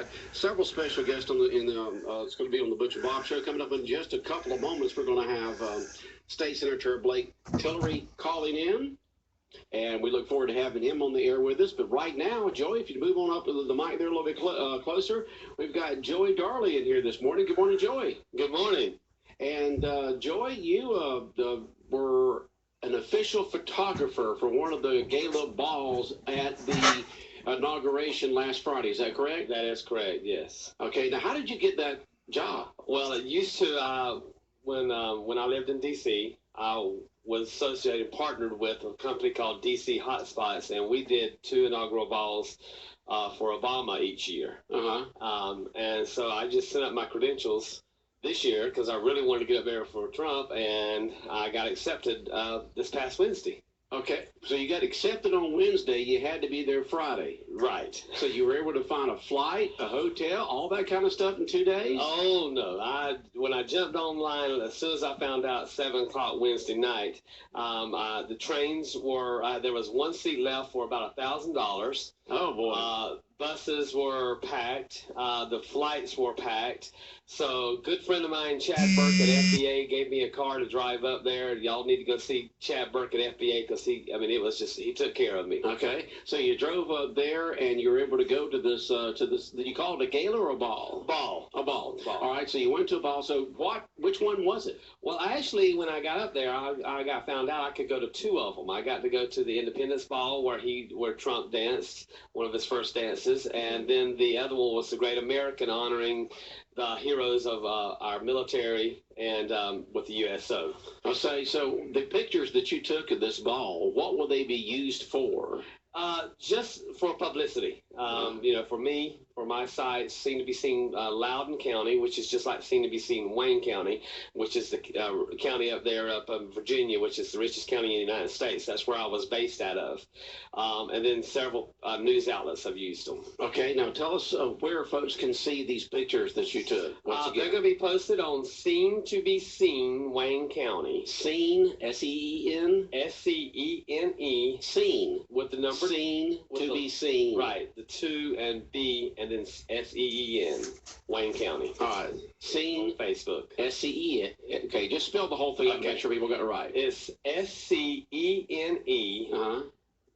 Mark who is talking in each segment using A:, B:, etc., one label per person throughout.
A: got several special guests on it's going to be on the Butch and Bob Show. Coming up in just a couple of moments, we're going to have State Senator Blake Tillery calling in. And we look forward to having him on the air with us. But right now, Joey, if you move on up to the mic there a little bit closer, we've got Joey Darley in here this morning. Good morning, Joey.
B: Good morning.
A: And Joey, you were an official photographer for one of the gala balls at the inauguration last Friday. Is that correct?
B: That is correct, yes.
A: Okay, now how did you get that job?
B: Well, it used to, when I lived in D.C., I was associated, partnered with a company called DC Hotspots, and we did 2 inaugural balls for Obama each year. And so I just sent up my credentials this year because I really wanted to get up there for Trump, and I got accepted this past Wednesday.
A: Okay, so you got accepted on Wednesday. You had to be there Friday.
B: Right.
A: So you were able to find a flight, a hotel, all that kind of stuff in 2 days?
B: Oh, no. When I jumped online, as soon as I found out 7 o'clock Wednesday night, the trains were, there was one seat left for about $1,000.
A: Oh, boy.
B: Buses were packed. The flights were packed. So good friend of mine, Chad Burke at FBA, gave me a car to drive up there. Y'all need to go see Chad Burke at FBA because he took care of me.
A: Okay. So you drove up there and you were able to go to this, did you call it a gala or a ball?
B: Ball.
A: A ball. All right. So you went to a ball. So which one was it?
B: Well, actually, when I got up there, I got found out I could go to 2 of them. I got to go to the Independence Ball where Trump danced, one of his first dances, and then the other one was the Great American, honoring the heroes of our military and with the USO.
A: I'll say, so the pictures that you took of this ball, what will they be used for?
B: Just for publicity. For me, for my site, seem to be seen Loudoun County, which is just like seem to be seen Wayne County, which is the county up there up in Virginia, which is the richest county in the United States. That's where I was based out of. And then several news outlets have used them.
A: Okay, now tell us where folks can see these pictures that you took.
B: They're going to be posted on Seen to Be Seen Wayne County.
A: Seen, S-E-E-N?
B: S-C-E-N-E.
A: Seen.
B: With the number.
A: Seen to be seen.
B: Right, the 2 and B and then S-E-E-N, Wayne County.
A: All right. Seen.
B: On Facebook.
A: S-C-E-N. Okay, just spell the whole thing out and make sure people got it right.
B: It's S-C-E-N-E.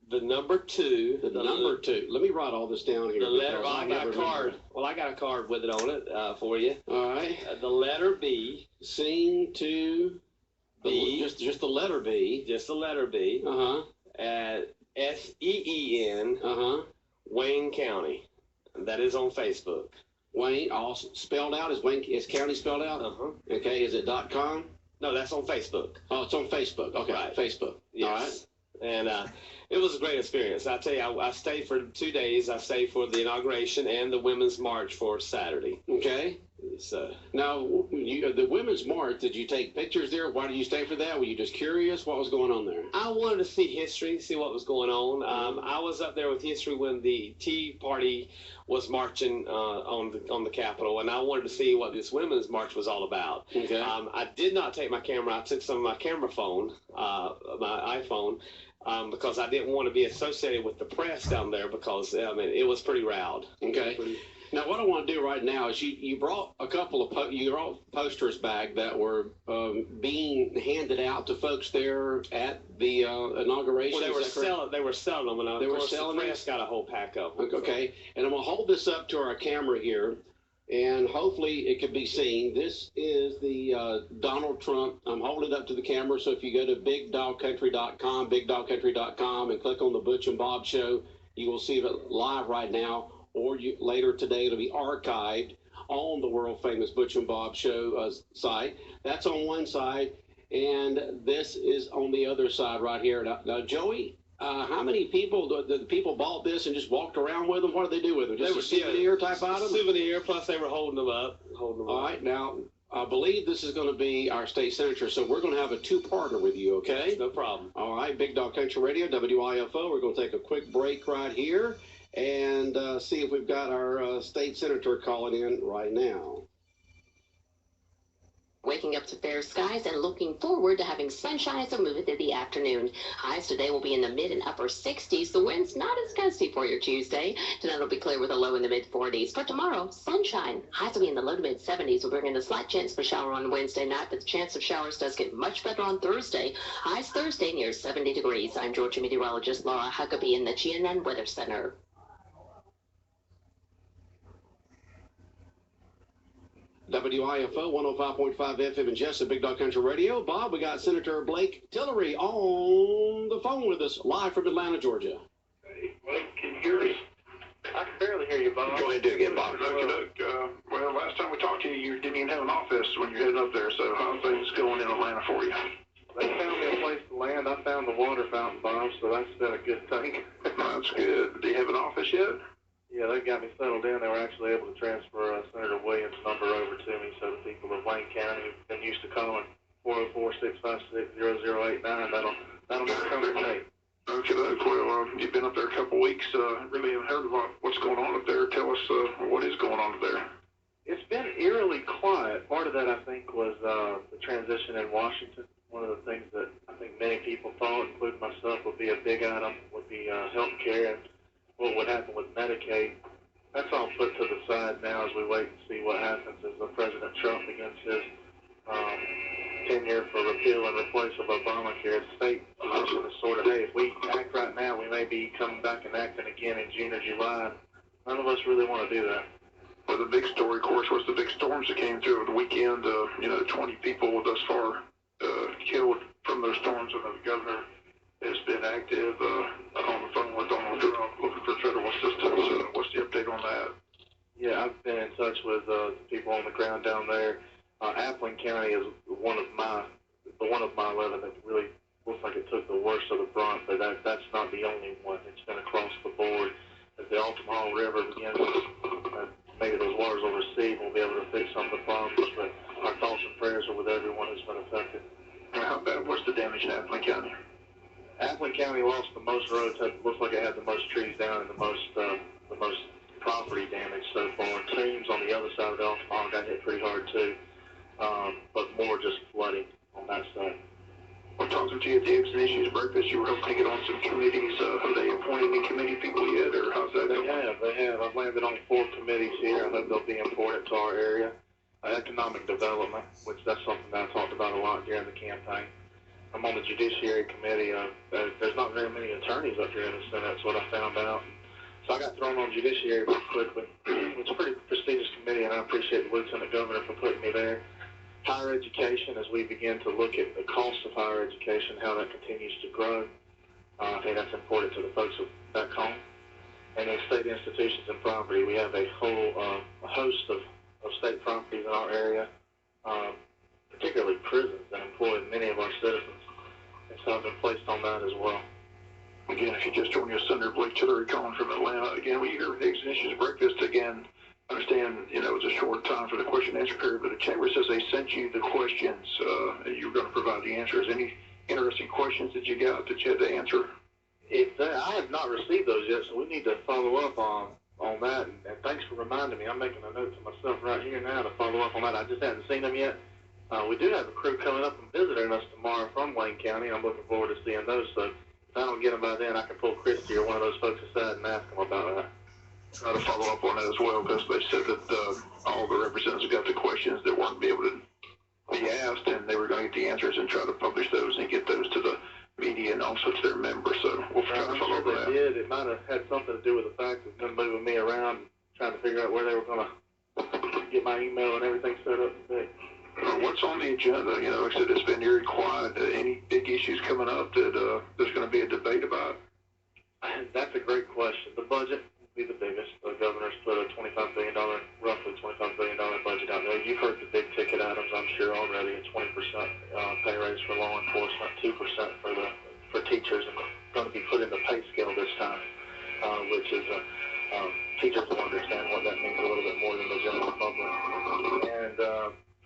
B: The number 2.
A: The number 2. Let me write all this down here.
B: The letter. Well, I got a card. Well, I got a card with it on it for you.
A: All right.
B: The letter B.
A: Seen to
B: B.
A: Just the letter B.
B: Just the letter B. S-E-E-N. Wayne County. And that is on Facebook.
A: Wayne, all spelled out? Is county spelled out? Okay, is it .com?
B: No, that's on Facebook.
A: Oh, it's on Facebook. Okay,
B: right.
A: Facebook.
B: Yes.
A: All right.
B: And it was a great experience. I tell you, I stayed for 2 days. I stayed for the inauguration and the Women's March for Saturday.
A: Okay.
B: So
A: now, the Women's March, did you take pictures there? Why did you stay for that? Were you just curious? What was going on there?
B: I wanted to see history, see what was going on. I was up there with history when the Tea Party was marching on the Capitol, and I wanted to see what this Women's March was all about.
A: Okay.
B: I did not take my camera. I took some of my camera phone, my iPhone, because I didn't want to be associated with the press down there because, it was pretty loud.
A: Okay. Now, what I want to do right now is you brought a couple of posters back that were being handed out to folks there at the inauguration.
B: Well, they were selling them, and the press got a whole pack of them.
A: Okay, and I'm going to hold this up to our camera here, and hopefully it can be seen. This is the Donald Trump. I'm holding it up to the camera, so if you go to bigdogcountry.com, and click on the Butch and Bob Show, you will see it live right now. Or later today, it'll be archived on the world-famous Butch and Bob Show site. That's on one side, and this is on the other side right here. Now Joey, how many people, the people bought this and just walked around with them? What did they do with them? Just a souvenir type item?
B: Souvenir, plus they were holding them up.
A: All right, now, I believe this is going to be our state senator, so we're going to have a 2-parter with you, okay?
B: No problem.
A: All right, Big Dog Country Radio, WIFO. We're going to take a quick break right here and see if we've got our state senator calling in right now.
C: Waking up to fair skies and looking forward to having sunshine as we move into the afternoon. Highs today will be in the mid and upper 60s. The wind's not as gusty for your Tuesday. Tonight will be clear with a low in the mid 40s. For tomorrow, sunshine. Highs will be in the low to mid 70s. We'll bring in a slight chance for shower on Wednesday night, but the chance of showers does get much better on Thursday. Highs Thursday near 70 degrees. I'm Georgia meteorologist Laura Huckabee in the GNN Weather Center.
A: WIFO 105.5 FM and Jessup Big Dog Country Radio. Bob, we got Senator Blake Tillery on the phone with us live from Atlanta, Georgia.
D: Hey, Blake, can you hear us?
B: I can barely hear you, Bob.
A: Go ahead and do it again, Bob.
D: Well, last time we talked to you, you didn't even have an office when you're heading up there, so how are things going in Atlanta for you?
B: They found me a place to land. I found the water fountain, Bob, so that's been a good thing.
D: That's good. Do you have an office yet?
B: Yeah, they got me settled in. They were actually able to transfer Senator Williams' number over to me, so the people of Wayne County who've been used to calling 404-656-0089, that'll just come to me.
D: Okay, well, you've been up there a couple weeks. Really haven't heard about what's going on up there. Tell us what is going on up there.
B: It's been eerily quiet. Part of that, I think, was the transition in Washington. One of the things that I think many people thought, including myself, would be a big item would be health care and what would happen with Medicaid. That's all put to the side now as we wait and see what happens as President Trump begins his tenure for repeal and replace of Obamacare. The state position is sort of, hey, if we act right now, we may be coming back and acting again in June or July. None of us really want to do that.
D: Well, the big story, of course, was the big storms that came through over the weekend. 20 people thus far killed from those storms, and the governor has been active on the phone with Donald Trump looking for federal assistance. What's the update on that?
B: Yeah, I've been in touch with the people on the ground down there. Appling County is one of my 11 that really looks like it took the worst of the brunt, but that's not the only one. It's been across the board. As the Altamaha River begins, maybe those waters will recede, we'll be able to fix some of the problems, but our thoughts and prayers are with everyone who's been affected.
D: How bad was the damage in Appling County?
B: Appling County lost the most roads. It looks like it had the most trees down and the most property damage so far. Teams on the other side of the Altamaha got hit pretty hard too, but more just flooding on that side.
D: Well, talking to you at the Eggs and Issues breakfast, you were hoping to get on some committees. Have they appointed any committee people yet, or how's that going?
B: They have. I've landed on 4 committees here. I hope they'll be important to our area. Economic development, which that's something that I talked about a lot during the campaign. I'm on the Judiciary Committee. There's not very many attorneys up here in the Senate. That's what I found out. So I got thrown on Judiciary pretty quickly. It's a pretty prestigious committee, and I appreciate the Lieutenant Governor for putting me there. Higher education, as we begin to look at the cost of higher education, how that continues to grow. I think that's important to the folks back home. And then state institutions and property. We have a whole a host of state properties in our area, particularly prisons that employ many of our citizens. And so I've been placed on that as well.
D: Again, if you just joined us, Senator Blake Tillery calling from Atlanta. Again, we hear Eggs and Issues breakfast again. I understand, it's a short time for the question and answer period, but the chamber says they sent you the questions, and you're going to provide the answers. Any interesting questions that you got that you had to answer?
B: I have not received those yet, so we need to follow up on that. And thanks for reminding me. I'm making a note to myself right here now to follow up on that. I just haven't seen them yet. We do have a crew coming up and visiting us tomorrow from Wayne County. I'm looking forward to seeing those. So if I don't get them by then, I can pull Christy or one of those folks aside and ask them about that.
D: Try to follow up on that as well, because they said that all the representatives got the questions that weren't able to be asked, and they were going to get the answers and try to publish those and get those to the media and also to their members. So we'll try to follow up on that.
B: Did. It might have had something to do with the fact that them moving me around, trying to figure out where they were going to get my email and everything set up today.
D: What's on the agenda? Like I said, it's been very quiet. Any big issues coming up that there's going to be a debate about?
B: That's a great question. The budget will be the biggest. The governor's put a roughly $25 billion budget out there. You've heard the big ticket items, I'm sure, already. A 20% pay raise for law enforcement, 2% for teachers, and going to be put in the pay scale this time, which is teachers will understand what that means a little bit more than the general public. And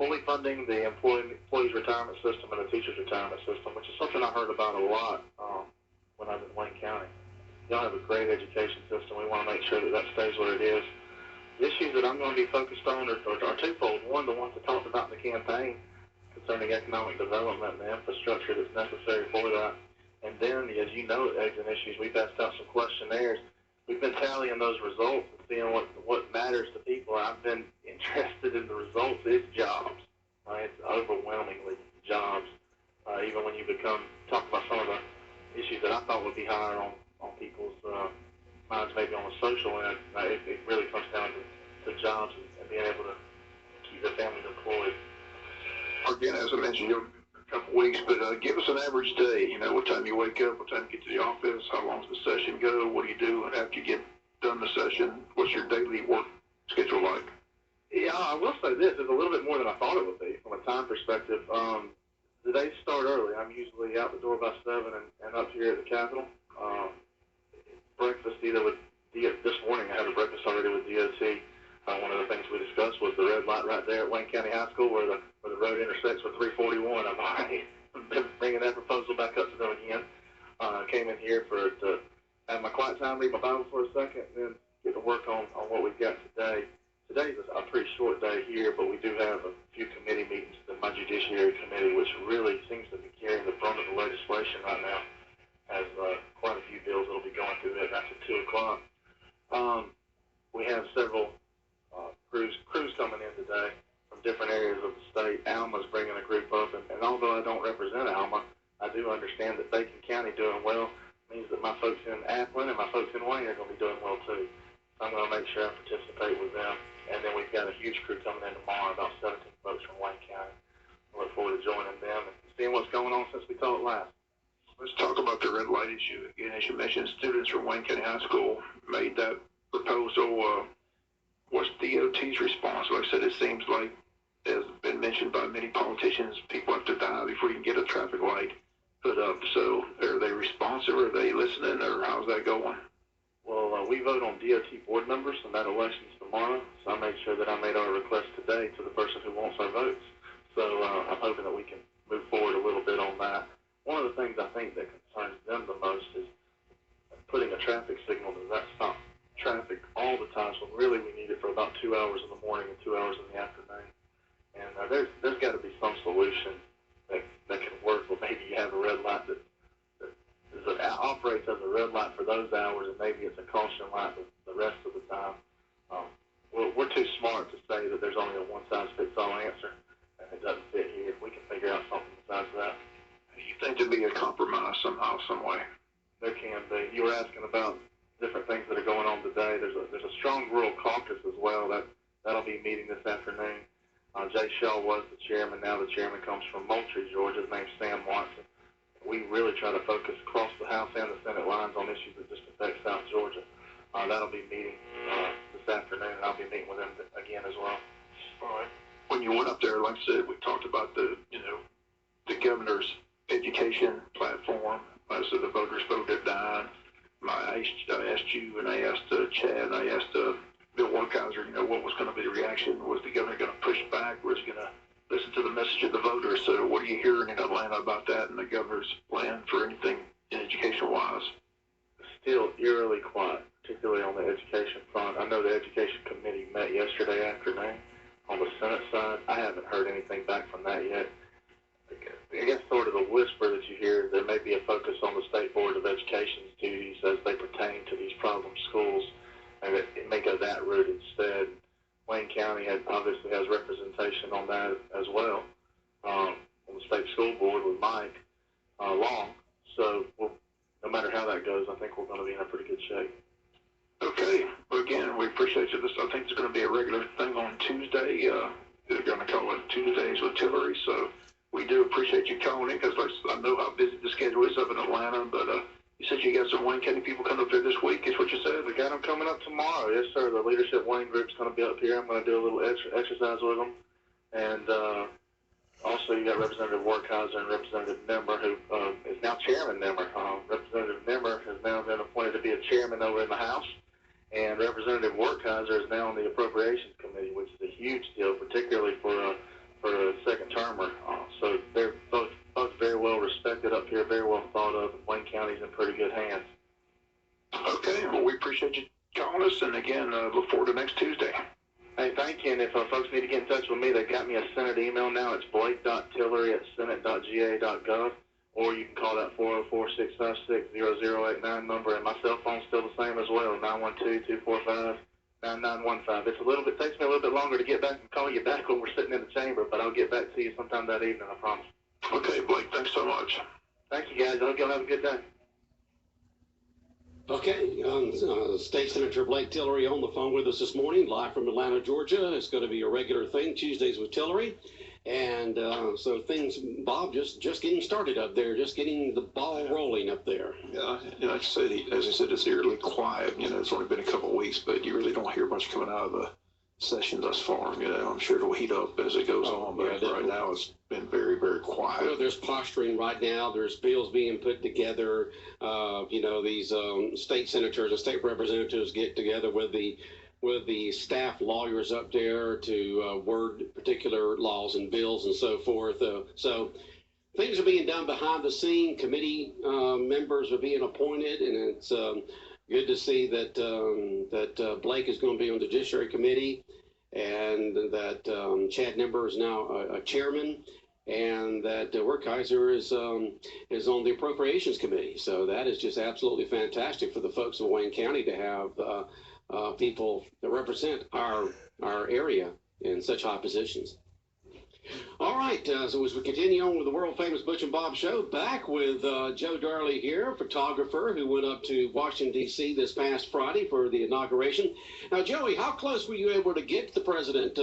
B: fully funding the employees' retirement system and the teachers' retirement system, which is something I heard about a lot when I was in Wayne County. Y'all have a great education system. We want to make sure that stays where it is. The issues that I'm going to be focused on are twofold. One, the ones I talked about in the campaign,
E: concerning economic development and the infrastructure that's necessary for that. And then, as you know, at Eggs and Issues, we've asked out some questionnaires. We've been tallying those results and seeing what matters to people. I've been interested in the results. It's jobs. Right? It's overwhelmingly jobs. Even when you talk about some of the issues that I thought would be higher on people's minds, maybe on the social end, it really comes down to jobs and being able to keep their families employed.
D: Again, as I mentioned, you have a couple weeks, but give us an average day. You know, what time you wake up, what time you get to the office, how long does the session go, what do you do after you get done the session, what's your daily work schedule like?
E: Yeah, I will say this, it's a little bit more than I thought it would be from a time perspective. The days start early. I'm usually out the door by 7 and up here at the Capitol. Breakfast this morning I had a breakfast already with DOT. One of the things we discussed was the red light right there at Wayne County High School where the road intersects with 341. I've already been bringing that proposal back up to them again. Came in here to have my quiet time, read my Bible for a second, and then get to work on what we've got today. Today's a pretty short day here, but we do have a few committee meetings. My Judiciary Committee, which really seems to be carrying the brunt of the legislation right now, has quite a few bills that will be going through it. That's at 2 o'clock. We have several crews coming in today from different areas of the state. Alma's bringing a group up, and although I don't represent Alma, I do understand that Bacon County doing well means that my folks in Aplin and my folks in Wayne are going to be doing well too. So I'm going to make sure I participate with them. And then we've got a huge crew coming in tomorrow, about 17 folks from Wayne County. I look forward to joining them and seeing what's going on since we talked last.
D: Let's talk about the red light issue. Again, as you mentioned, students from Wayne County High School made that proposal. What's DOT's response? Like I said, it seems like, as been mentioned by many politicians, people have to die before you can get a traffic light put up. So are they responsive? Are they listening? Or how's that going?
E: Well, we vote on DOT board members, and that election's tomorrow. So I made sure that I made our request today to the person who wants our votes. So I'm hoping that we can move forward a little bit on that. One of the things I think that concerns them the most is putting a traffic signal. Does that stop traffic all the time? So really we need it for about 2 hours in the morning and 2 hours in the afternoon. And there's got to be some solution that can work. Well, maybe you have a red light that operates as a red light for those hours, and maybe it's a caution light the rest of the time. We're too smart to say that there's only a one-size-fits-all answer, and it doesn't fit here. We can figure out something besides that.
D: You think there'd be a compromise somehow, some way?
E: There can be. You were asking about different things that are going on today. There's a strong rural caucus as well. That'll be meeting this afternoon. Jay Shaw was the chairman. Now the chairman comes from Moultrie, Georgia. His name's Sam Watson. We really try to focus across the House and the Senate lines on issues that just affect South Georgia. That'll be meeting this afternoon, and I'll be meeting with them again as well.
D: All right. When you went up there, like I said, we talked about the governor's education platform. I said the voters voted down. I asked you, and I asked Chad, and I asked Bill Werkheiser, what was going to be the reaction? Was the governor going to push back? Was he going to listen to the message of the voters? So what are you hearing in Atlanta about that and the governor's plan for anything education-wise?
E: Still eerily quiet, particularly on the education front. I know the Education Committee met yesterday afternoon on the Senate side. I haven't heard anything back from that yet. I guess sort of the whisper that you hear, there may be a focus on the State Board of Education's duties as they pertain to these problem schools, and it may go that route instead. Wayne County obviously has representation on that as well, on the State School Board with Mike Long. So no matter how that goes, I think we're going to be in a pretty good shape.
D: Okay. Well, again, we appreciate you. I think it's going to be a regular thing on Tuesday. They're going to call it Tuesdays with Tillery, so we do appreciate you calling in because I know how busy the schedule is up in Atlanta, but you said you got some Wayne County people coming up there this week, is what you said?
E: We got them coming up tomorrow. Yes, sir. The Leadership Wayne group's going to be up here. I'm going to do a little exercise with them. And also you got Representative Werkheiser and Representative Nimmer, who is now Chairman Nimmer. Representative Nimmer has now been appointed to be a chairman over in the House. And Representative Werkheiser is now on the Appropriations Committee, which is a huge deal, particularly for a second termer. So they're both very well respected up here, very well thought of, and Wayne County's in pretty good hands.
D: Okay, well, we appreciate you calling us, and again, look forward to next Tuesday.
E: Hey, thank thank you. And if folks need to get in touch with me, they've got me a Senate email now. It's blake.tillery@senate.ga.gov. Or you can call that 404-656-0089 number. And my cell phone's still the same as well, 912-245-9915. Takes me a little bit longer to get back and call you back when we're sitting in the chamber, but I'll get back to you sometime that evening, I promise.
D: Okay, Blake, thanks so much.
E: Thank you, guys. I hope y'all have a good day.
A: Okay, State Senator Blake Tillery on the phone with us this morning, live from Atlanta, Georgia. It's going to be a regular thing, Tuesdays with Tillery. And so things, Bob, just getting started up there, just getting the ball rolling up there.
D: Yeah, like I said, as I said, it's eerily quiet. It's only been a couple of weeks, but you really don't hear much coming out of the session thus far. I'm sure it'll heat up as it goes on, but right now it's been very, very quiet.
A: Well, there's posturing right now. There's bills being put together. These state senators and state representatives get together with the staff lawyers up there to word particular laws and bills and so forth. So things are being done behind the scene. Committee members are being appointed, and it's good to see that Blake is going to be on the Judiciary Committee, and that Chad Nimber is now a chairman, and that Werkheiser is on the Appropriations Committee. So that is just absolutely fantastic for the folks of Wayne County to have people that represent our area in such high positions. All right, so as we continue on with the world-famous Butch and Bob Show, back with Joe Darley here, photographer who went up to Washington, D.C. this past Friday for the inauguration. Now, Joey, how close were you able to get to President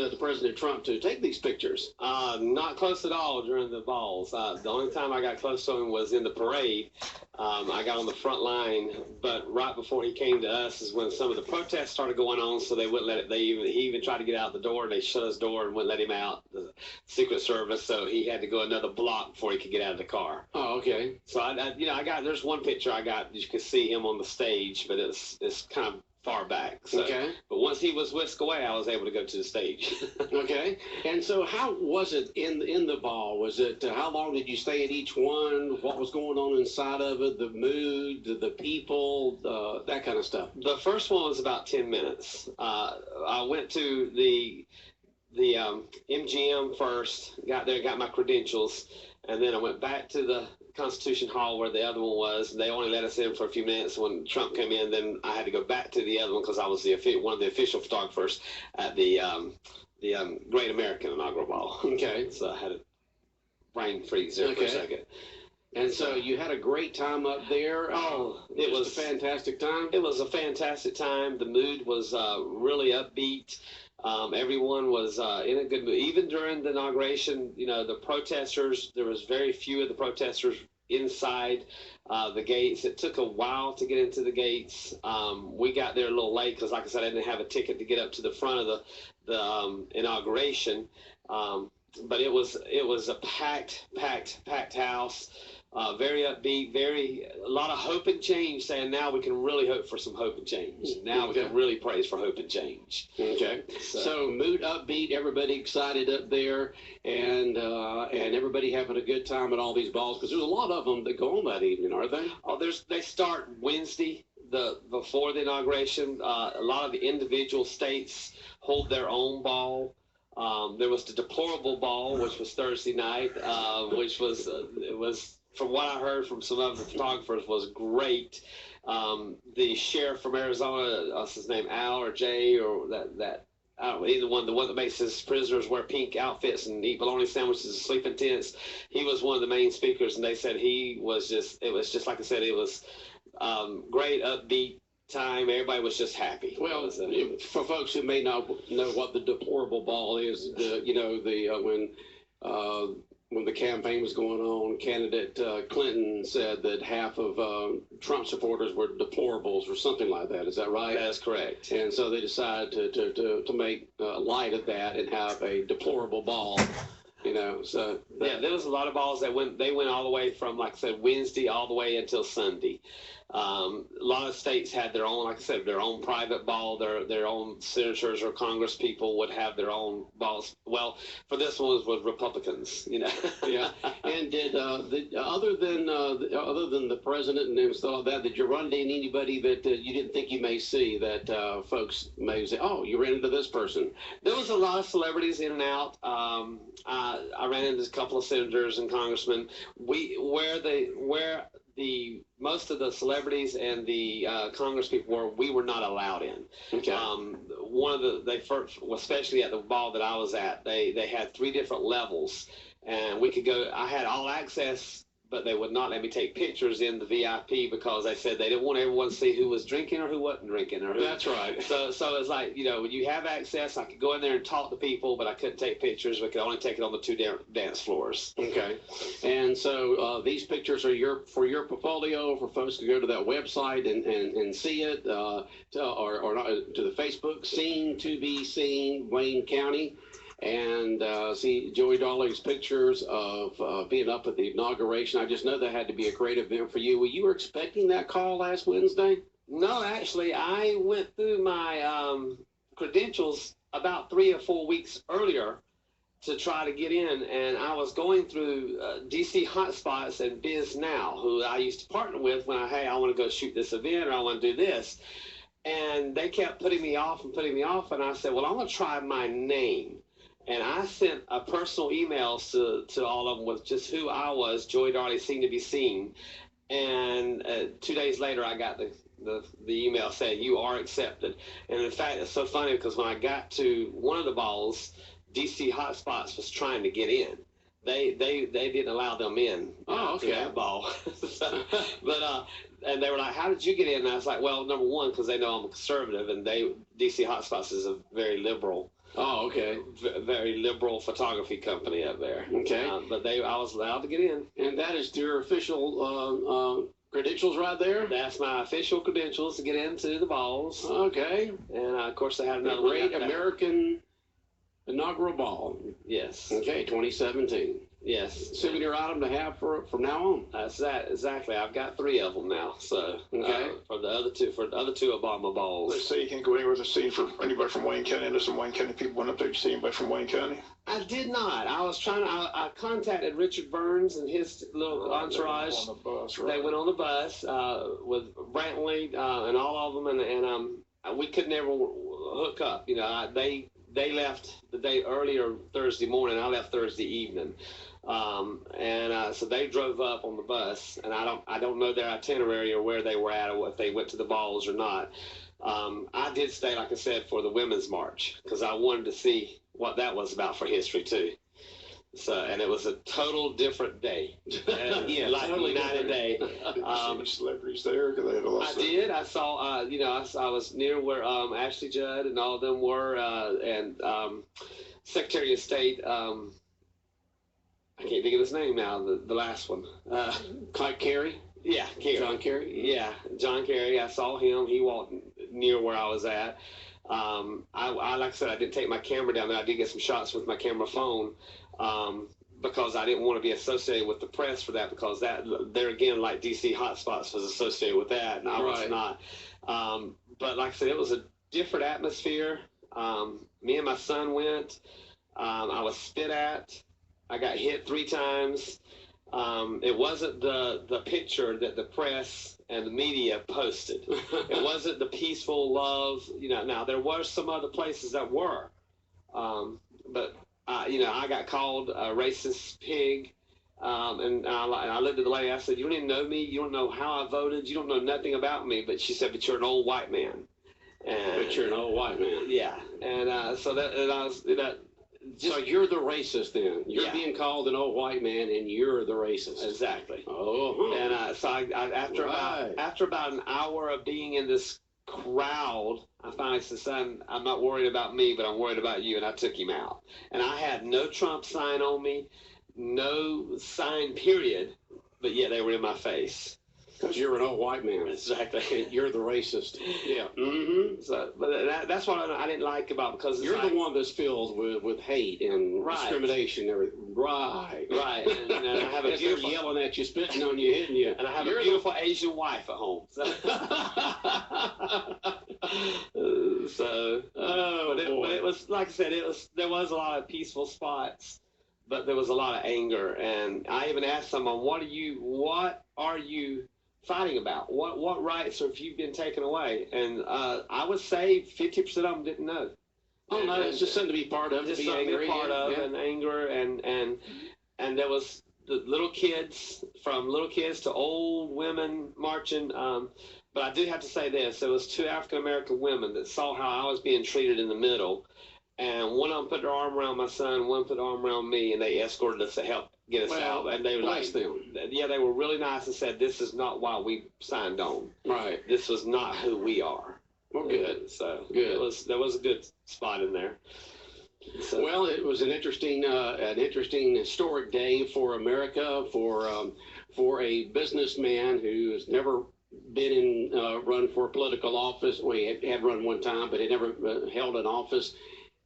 A: Trump to take these pictures?
B: Not close at all during the balls. The only time I got close to him was in the parade. I got on the front line, but right before he came to us is when some of the protests started going on, so they wouldn't let it. He even tried to get out the door, and they shut his door and wouldn't let him out. The Secret Service, so he had to go another block before he could get out of the car.
A: Oh, okay.
B: So there's one picture I got. You can see him on the stage, but it's kind of far back. So,
A: okay.
B: But once he was whisked away, I was able to go to the stage.
A: Okay. And so how was it in the ball? Was it, how long did you stay at each one? What was going on inside of it? The mood, the people, that kind of stuff?
B: The first one was about 10 minutes. I went to the MGM first, got there, got my credentials, and then I went back to the Constitution Hall where the other one was. They only let us in for a few minutes. When Trump came in, then I had to go back to the other one because I was one of the official photographers at the Great American Inaugural Ball.
A: Okay.
B: So I had a brain freeze there for a second.
A: And so you had a great time up there.
B: Oh, it was
A: a fantastic time.
B: It was a fantastic time. The mood was really upbeat. Everyone was in a good mood. Even during the inauguration, the protesters, there was very few of the protesters inside the gates. It took a while to get into the gates. We got there a little late because, like I said, I didn't have a ticket to get up to the front of the inauguration. But it was a packed house. Very upbeat, a lot of hope and change, saying now we can really hope for some hope and change. Now we can really praise for hope and change.
A: Okay. So mood upbeat, everybody excited up there, and everybody having a good time at all these balls, because there's a lot of them that go on that evening, aren't they?
B: Oh, they start Wednesday, before the inauguration. A lot of the individual states hold their own ball. There was the deplorable ball, which was Thursday night, which was it was. From what I heard from some of the photographers, was great. The sheriff from Arizona, what's his name, Al or Jay, or that I don't know, either one, the one that makes his prisoners wear pink outfits and eat bologna sandwiches and sleep in tents, he was one of the main speakers, and they said it was just like I said, it was great, upbeat time. Everybody was just happy.
A: Well, for folks who may not know what the deplorable ball is, when the campaign was going on, candidate Clinton said that half of Trump supporters were deplorables or something like that. Is that right?
B: That's correct.
A: And so they decided to make light of that and have a deplorable ball. So
B: there was a lot of balls that went all the way from, like I said, Wednesday all the way until Sunday. A lot of states had their own, like I said, their own private ball. Their own senators or Congress people would have their own balls. Well, for this one was with Republicans, you know.
A: Yeah. And did other than the president and stuff like that, did you run into anybody that you didn't think you may see that folks may say, oh, you ran into this person?
B: There was a lot of celebrities in and out. I ran into a couple of senators and congressmen. Where the most of the celebrities and the Congress people were, we were not allowed in.
A: Okay.
B: One of they first, especially at the ball that I was at, they had 3 different levels, and we could go. I had all access, but they would not let me take pictures in the VIP because they said they didn't want everyone to see who was drinking or who wasn't drinking. Or who.
A: That's right.
B: So it's like, you know, when you have access, I could go in there and talk to people, but I couldn't take pictures. We could only take it on the 2 dance floors.
A: Okay. And so these pictures are for your portfolio, for folks to go to that website and see it, or not, to the Facebook, Seen to Be Seen, Wayne County. And see Joey Darling's pictures of being up at the inauguration. I just know that had to be a great event for you. Were you expecting that call last Wednesday?
B: No, actually, I went through my credentials about 3 or 4 weeks earlier to try to get in, and I was going through DC Hotspots and Biz Now, who I used to partner with when I want to go shoot this event or I want to do this. And they kept putting me off, and I said, well, I'm going to try my name. And I sent a personal emails to all of them with just who I was, Joey Darley, Seen to Be Seen. And 2 days later, I got the email saying, you are accepted. And in fact, it's so funny because when I got to one of the balls, DC Hotspots was trying to get in. They didn't allow them in.
A: Oh, okay.
B: To that ball. And they were like, how did you get in? And I was like, well, number one, because they know I'm a conservative, and DC Hotspots is a very liberal.
A: Oh, okay.
B: Very liberal photography company up there.
A: Okay.
B: But I was allowed to get in.
A: And that is your official credentials right there?
B: That's my official credentials to get into the balls.
A: Okay.
B: And, of course, they had another
A: Great American Inaugural Ball.
B: Yes.
A: Okay, 2017.
B: Yes.
A: Souvenir item to have from now on.
B: That's that, exactly. I've got 3 of them now. So
A: okay.
B: For the other two Obama balls.
D: Let's say you can't go anywhere to see for anybody from Wayne County. There's some Wayne County people went up there to see anybody from Wayne County.
B: I did not. I was trying to. I contacted Richard Burns and his little entourage.
D: On the bus, right?
B: They went on the bus with Brantley and all of them, and we could never hook up. You know, they left the day earlier Thursday morning. I left Thursday evening. So they drove up on the bus, and I don't know their itinerary or where they were at or if they went to the balls or not. I did stay, like I said, for the women's march because I wanted to see what that was about for history too. So, and it was a total different day.
A: Yeah,
B: like
A: totally
B: night and day.
D: Did you see any celebrities there? 'Cause they had a lot of
B: I
D: stuff.
B: did. I saw, I was near where Ashley Judd and all of them were, and Secretary of State, I can't think of his name now, the last one.
A: Clyde Carey?
B: Yeah, Kerry.
A: John Kerry?
B: Yeah, John Kerry. I saw him. He walked near where I was at. Like I said, I didn't take my camera down there. I did get some shots with my camera phone because I didn't want to be associated with the press for that because there again, like DC Hotspots was associated with that, and I was not. But like I said, it was a different atmosphere. Me and my son went. I was spit at. I got hit 3 times. It wasn't the picture that the press and the media posted. It wasn't the peaceful love. You know, now there were some other places that were, but I got called a racist pig, and I looked at the lady. I said, "You don't even know me. You don't know how I voted. You don't know nothing about me." But she said, "But you're an old white man." And,
A: But you're an old white man.
B: Yeah, and so
A: So you're the racist then. You're
B: Yeah.
A: being called an old white man, and you're the racist.
B: exactly.
A: Oh.
B: And so after about an hour of being in this crowd, I finally said, "Son, I'm not worried about me, but I'm worried about you." And I took him out. And I had no Trump sign on me, no sign period, but yet they were in my face.
A: Because you're an old white man.
B: Exactly.
A: You're the racist. Yeah.
B: Mm-hmm. So, but that's what I didn't like about, because
A: you're the one that's filled with hate and discrimination and everything. Right.
B: Right. And I have a
A: beautiful yelling at you, spitting on you, hitting you.
B: And I have a beautiful Asian wife at home. So, but it was, like I said, there was a lot of peaceful spots, but there was a lot of anger. And I even asked someone, what are you fighting about? What rights have you been taken away? And I would say 50% of them didn't know.
A: Oh no, it's just something to be part of.
B: Just something to be part of, and anger, and there was the little kids, from little kids to old women marching. But I do have to say this: there was 2 African American women that saw how I was being treated in the middle, and one of them put their arm around my son, one put their arm around me, and they escorted us to help get us out. And they were like, they were really nice and said, "This is not why we signed on. Right. This was not who we are."
A: Well, good.
B: So good. There was a good spot in there. So.
A: Well, it was an interesting historic day for America, for a businessman who has never been run for political office. Well, he had run one time, but he never held an office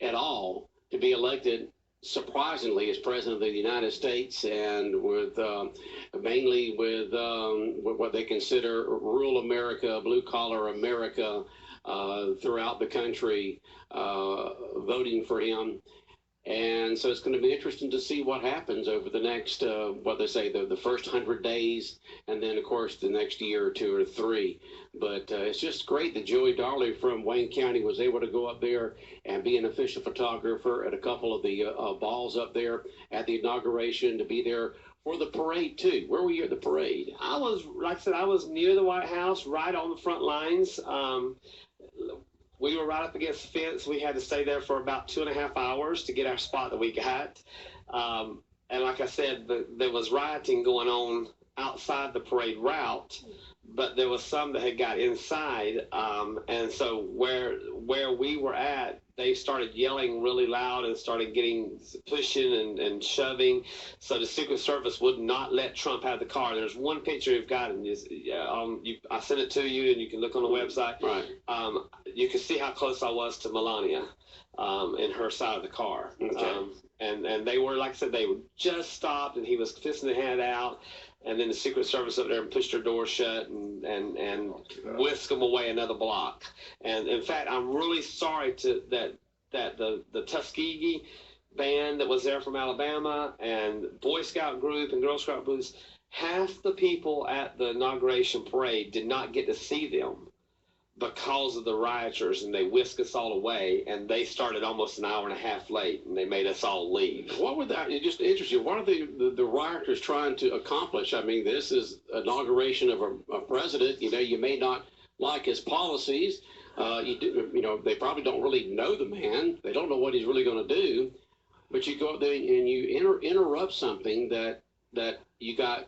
A: at all, to be elected surprisingly as president of the United States, and with mainly with what they consider rural America, blue collar America, throughout the country voting for him. And so it's going to be interesting to see what happens over the next, what they say, the first 100 days, and then, of course, the next year or 2 or 3. But it's just great that Joey Darley from Wayne County was able to go up there and be an official photographer at a couple of the balls up there at the inauguration, to be there for the parade, too. Where were you at the parade?
B: I was, like I said, I was near the White House, right on the front lines. We were right up against the fence. We had to stay there for about 2.5 hours to get our spot that we got. And like I said, there was rioting going on outside the parade route, but there was some that had got inside. And so where we were at, they started yelling really loud and started pushing and shoving. So the Secret Service would not let Trump have the car. There's one picture you've got, and I sent it to you, and you can look on the website.
A: Right.
B: You can see how close I was to Melania in her side of the car.
A: Okay.
B: And they were, like I said, they were just stopped, and he was fisting the hand out. And then the Secret Service up there and pushed their door shut and whisked them away another block. And in fact, I'm really sorry that the Tuskegee band that was there from Alabama, and Boy Scout group and Girl Scout groups, half the people at the inauguration parade did not get to see them because of the rioters, and they whisked us all away, and they started almost an hour and a half late, and they made us all leave.
A: What would that, it just interests you, what are the rioters trying to accomplish? I mean, this is inauguration of a president. You may not like his policies. They probably don't really know the man. They don't know what he's really going to do. But you go up there and you interrupt something that you got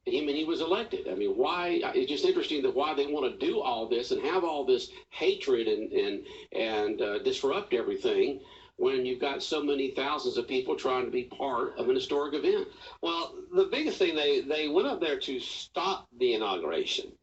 A: him, and he was elected. I mean, why? It's just interesting that why they want to do all this and have all this hatred and disrupt everything, when you've got so many thousands of people trying to be part of an historic event.
B: Well, the biggest thing, they went up there to stop the inauguration,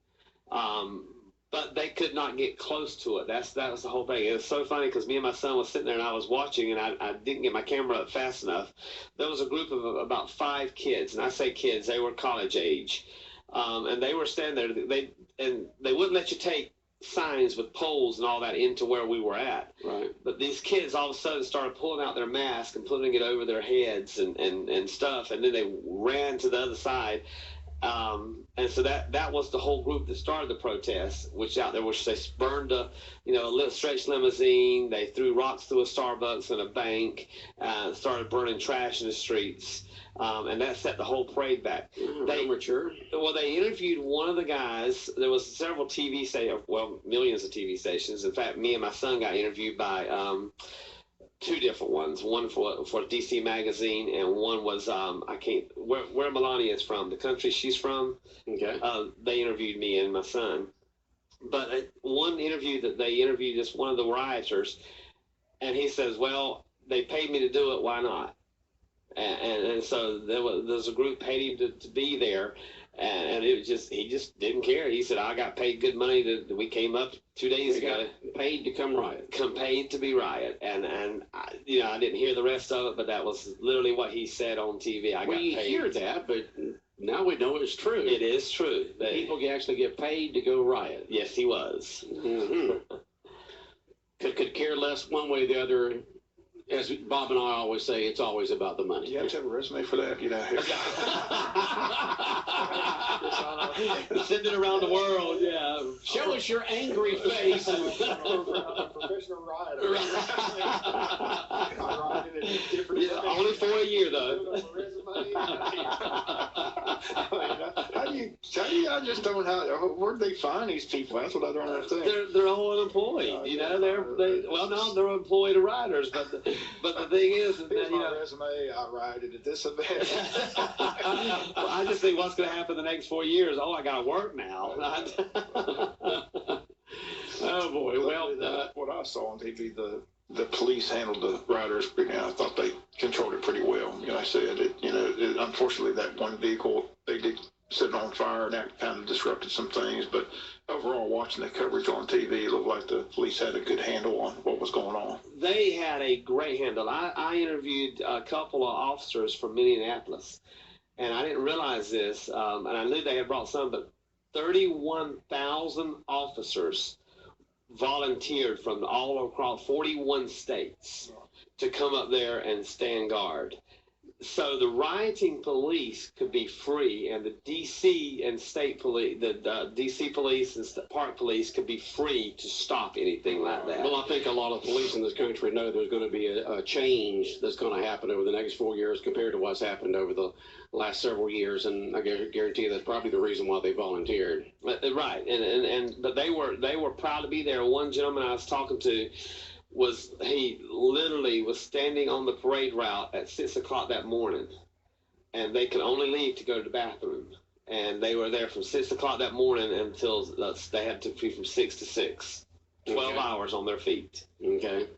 B: but they could not get close to it. That was the whole thing. It was so funny because me and my son was sitting there, and I was watching, and I didn't get my camera up fast enough. There was a group of about 5 kids, and I say kids, they were college age, and they were standing there. They wouldn't let you take signs with poles and all that into where we were at.
A: Right.
B: But these kids all of a sudden started pulling out their mask and putting it over their heads and stuff, and then they ran to the other side. And so that was the whole group that started the protest, which they burned a little stretch limousine. They threw rocks through a Starbucks and a bank, started burning trash in the streets. And that set the whole parade back.
A: They mature.
B: Well, they interviewed one of the guys. There was several TV stations, millions of TV stations. In fact, me and my son got interviewed by 2 different ones. One for DC Magazine, and one was where Melania is from, the country she's from.
A: Okay.
B: They interviewed me and my son. But one interview that they interviewed just one of the rioters, and he says, "Well, they paid me to do it. Why not?" And so there's a group paid him to be there. And it was he just didn't care. He said, I got paid good money. We came up 2 days ago.
A: Paid to come riot.
B: Paid to be riot. And I didn't hear the rest of it, but that was literally what he said on TV.
A: We hear that, but now we know it's true.
B: It is true.
A: People actually get paid to go riot.
B: Yes, he was.
A: Mm-hmm. could care less one way or the other. As Bob and I always say, it's always about the money.
D: You have to have a resume for that,
B: Send it around the world, yeah.
A: Show us your angry face.
D: I'm a professional rioter.
B: Only for a year, though.
D: I just don't know where do they find these people? That's what I don't understand.
B: They're all unemployed. They're employed rioters, but the thing is that
D: my resume. I rioted at this event.
B: Well, I just think what's going to happen the next 4 years. Oh, I got to work now.
A: Oh boy! Well,
D: what I saw on TV, the police handled the rioters pretty. I thought they controlled it pretty well. I said unfortunately that one vehicle they did set it on fire, and that kind of disrupted some things. But overall, watching the coverage on TV, it looked like the police had a good handle on what was going on.
B: They had a great handle. I interviewed a couple of officers from Minneapolis, and I didn't realize this, and I knew they had brought some, but 31,000 officers volunteered from all across 41 states to come up there and stand guard. So the rioting police could be free, and the D.C. and state police, the D.C. police and park police could be free to stop anything like that.
A: Well, I think a lot of police in this country know there's going to be a change that's going to happen over the next 4 years compared to what's happened over the last several years, and I guarantee that's probably the reason why they volunteered.
B: Right, but they were proud to be there. One gentleman I was talking to he literally was standing on the parade route at 6 o'clock that morning, and they could only leave to go to the bathroom. And they were there from 6 o'clock that morning until they had to be from 6 to 6. 12 hours on their feet.
A: Okay.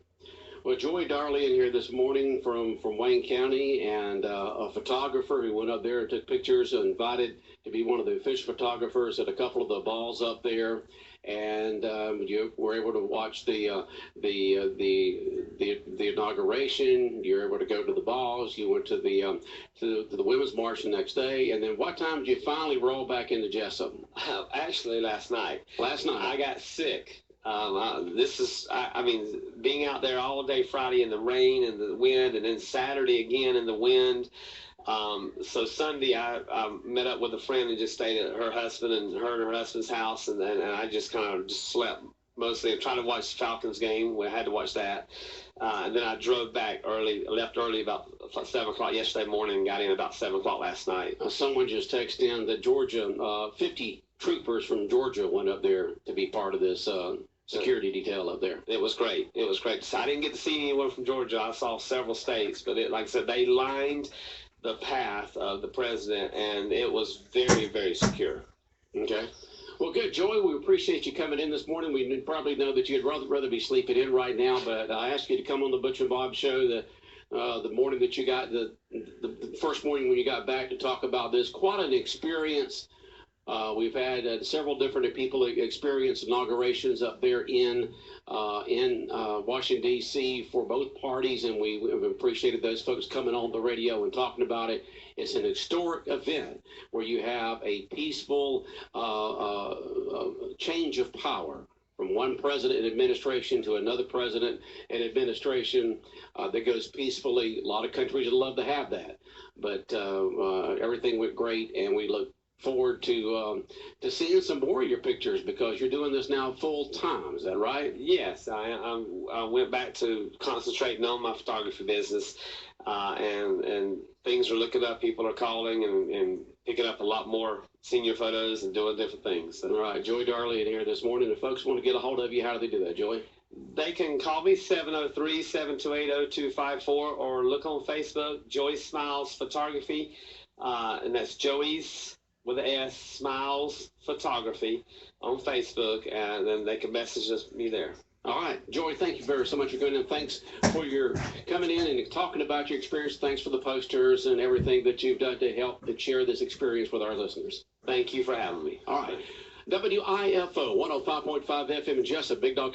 A: Well, Joy Darley in here this morning from Wayne County, and a photographer who went up there and took pictures, invited to be one of the official photographers at a couple of the balls up there. And you were able to watch the inauguration. You were able to go to the balls. You went to the women's march the next day. And then what time did you finally roll back into Jessup?
B: Actually, last night.
A: Last night.
B: I got sick. Being out there all day Friday in the rain and the wind, and then Saturday again in the wind. So Sunday I met up with a friend and just stayed at her husband and her husband's house, and I just kind of just slept mostly. I tried to watch the Falcons game. We had to watch that. And then I drove back early, left early about 7 o'clock yesterday morning, and got in about 7 o'clock last night.
A: Someone just texted in that Georgia, 50 troopers from Georgia went up there to be part of this security detail up there.
B: It was great. It was great. So I didn't get to see anyone from Georgia. I saw several states, but like I said, they lined the path of the president, and it was very, very secure.
A: Okay. Well, good, Joy. We appreciate you coming in this morning. We probably know that you'd rather be sleeping in right now, but I asked you to come on the Butch and Bob Show the morning that you got the first morning when you got back to talk about this. Quite an experience. We've had several different people experience inaugurations up there in Washington, D.C. for both parties, and we've appreciated those folks coming on the radio and talking about it. It's an historic event where you have a peaceful change of power from one president and administration to another president and administration that goes peacefully. A lot of countries would love to have that, but everything went great, and we look forward to seeing some more of your pictures because you're doing this now full time. Is that right?
B: Yes, I went back to concentrating on my photography business, and things are looking up. People are calling and picking up a lot more senior photos and doing different things. So.
A: All right, Joy Darley in here this morning. If folks want to get a hold of you, how do they do that, Joy?
B: They can call me 703-728-0254 or look on Facebook, Joy Smiles Photography, and that's Joey's with an S, Smiles Photography on Facebook, and then they can message me there.
A: All right, Joey, thank you very so much for going in. Thanks for your coming in and talking about your experience. Thanks for the posters and everything that you've done to help to share this experience with our listeners.
B: Thank you for having me.
A: All right. WIFO 105.5 FM in Jessup, Big Dog Country.